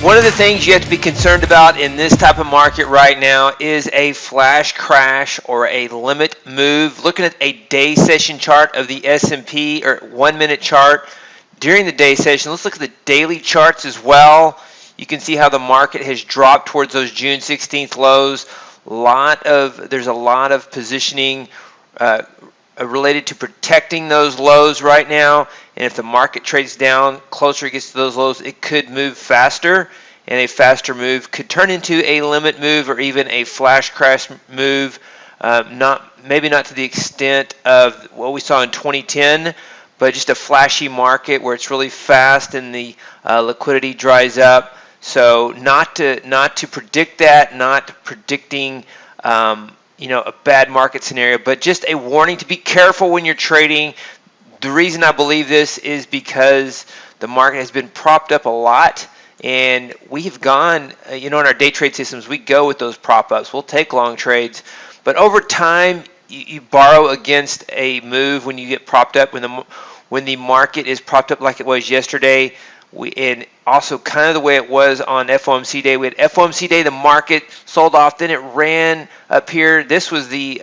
One of the things you have to be concerned about in this type of market right now is a flash crash or a limit move. Looking at a day session chart of the S&P or 1 minute chart during the day session, let's look at the daily charts as well. You can see how the market has dropped towards those June 16th lows. There's a lot of positioning related to protecting those lows right now, and if the market trades down closer it gets to those lows, it could move faster, and a faster move could turn into a limit move or even a flash crash move. Maybe not to the extent of what we saw in 2010, but just a flashy market where it's really fast and the liquidity dries up. So not to predict that, not predicting a bad market scenario, but just a warning to be careful when you're trading. The reason I believe this is because the market has been propped up a lot, and we have gone, in our day trade systems, we go with those prop ups. We'll take long trades, but over time, you borrow against a move when you get propped up, when the market is propped up like it was yesterday. And also kind of the way it was on FOMC day. We had FOMC day, the market sold off, then it ran up here. This was the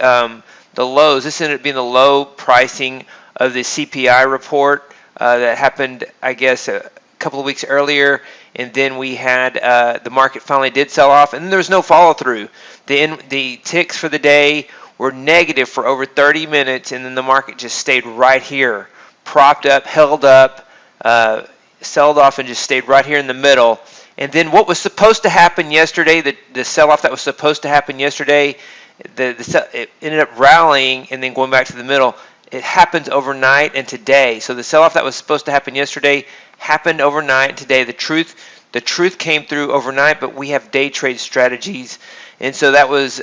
lows. This ended up being the low pricing of the CPI report that happened, I guess, a couple of weeks earlier. And then we had the market finally did sell off, and then there was no follow through. The ticks for the day were negative for over 30 minutes, and then the market just stayed right here, propped up, held up, sold off, and just stayed right here in the middle. And then what was supposed to happen yesterday, the sell-off that was supposed to happen yesterday, it ended up rallying and then going back to the middle. It happens overnight and today. So the sell-off that was supposed to happen yesterday happened overnight and today. The truth came through overnight, but we have day trade strategies. And so that was,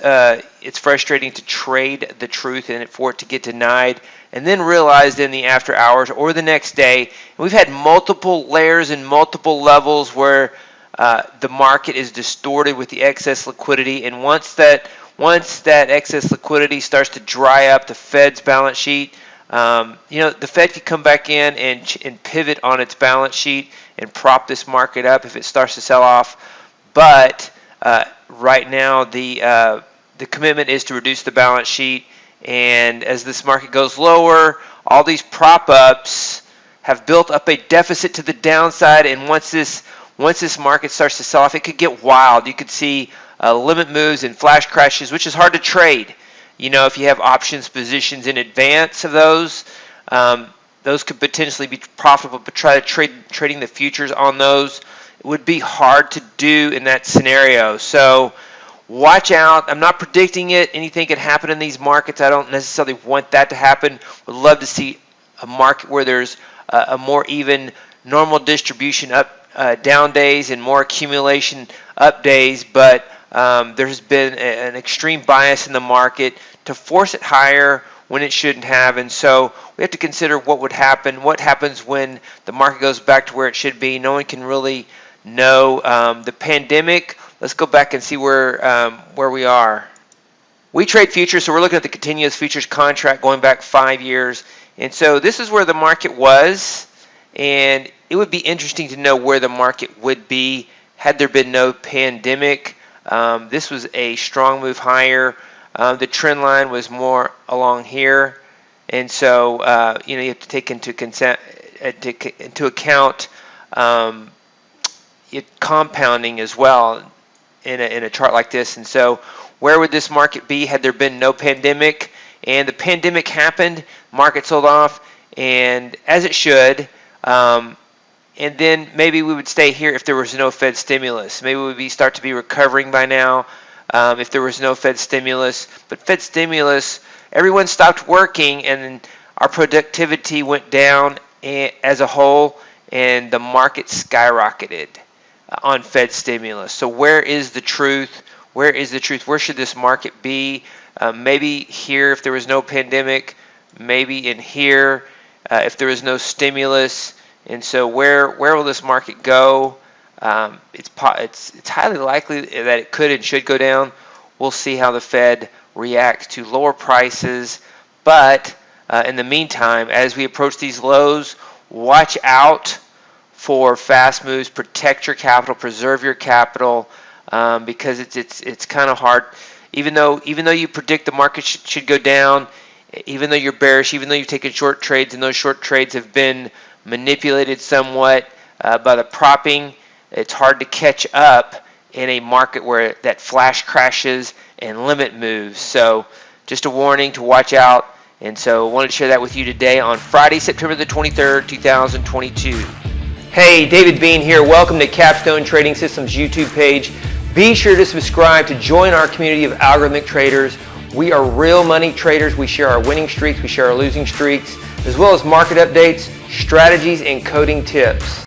it's frustrating to trade the truth and for it to get denied and then realized in the after hours or the next day. And we've had multiple layers and multiple levels where the market is distorted with the excess liquidity. And once that excess liquidity starts to dry up the Fed's balance sheet, the Fed could come back in and pivot on its balance sheet and prop this market up if it starts to sell off. But right now, the commitment is to reduce the balance sheet, and as this market goes lower, all these prop-ups have built up a deficit to the downside, and once this market starts to sell off, it could get wild. You could see limit moves and flash crashes, which is hard to trade. If you have options positions in advance of those could potentially be profitable, but trading the futures on those would be hard to do in that scenario. So watch out. I'm not predicting it. Anything could happen in these markets. I don't necessarily want that to happen. Would love to see a market where there's a more even normal distribution up down days and more accumulation up days, but there's been an extreme bias in the market to force it higher when it shouldn't have, and so we have to consider what happens when the market goes back to where it should be. No one can really know. The pandemic, let's go back and see where we are. We trade futures, so we're looking at the continuous futures contract going back 5 years, and so this is where the market was, and it would be interesting to know where the market would be had there been no pandemic. This was a strong move higher. The trend line was more along here, and so you have to take into account compounding as well in a chart like this. And so where would this market be had there been no pandemic? And the pandemic happened, market sold off, and as it should. And then maybe we would stay here if there was no Fed stimulus. Maybe we would start to be recovering by now if there was no Fed stimulus. But Fed stimulus, everyone stopped working, and our productivity went down as a whole, and the market skyrocketed on Fed stimulus. So where is the truth? Where is the truth? Where should this market be? Maybe here if there was no pandemic. Maybe in here if there was no stimulus. And so where will this market go? It's highly likely that it could and should go down. We'll see how the Fed reacts to lower prices. But in the meantime, as we approach these lows, watch out for fast moves. Protect your capital, preserve your capital, because it's kind of hard. Even though you predict the market should go down, even though you're bearish, even though you've taken short trades and those short trades have been manipulated somewhat by the propping, it's hard to catch up in a market where that flash crashes and limit moves. So just a warning to watch out. And so I wanted to share that with you today on Friday, September the 23rd, 2022. Hey, David Bean here. Welcome to Capstone Trading Systems YouTube page. Be sure to subscribe to join our community of algorithmic traders. We are real money traders. We share our winning streaks, we share our losing streaks, as well as market updates, strategies, and coding tips.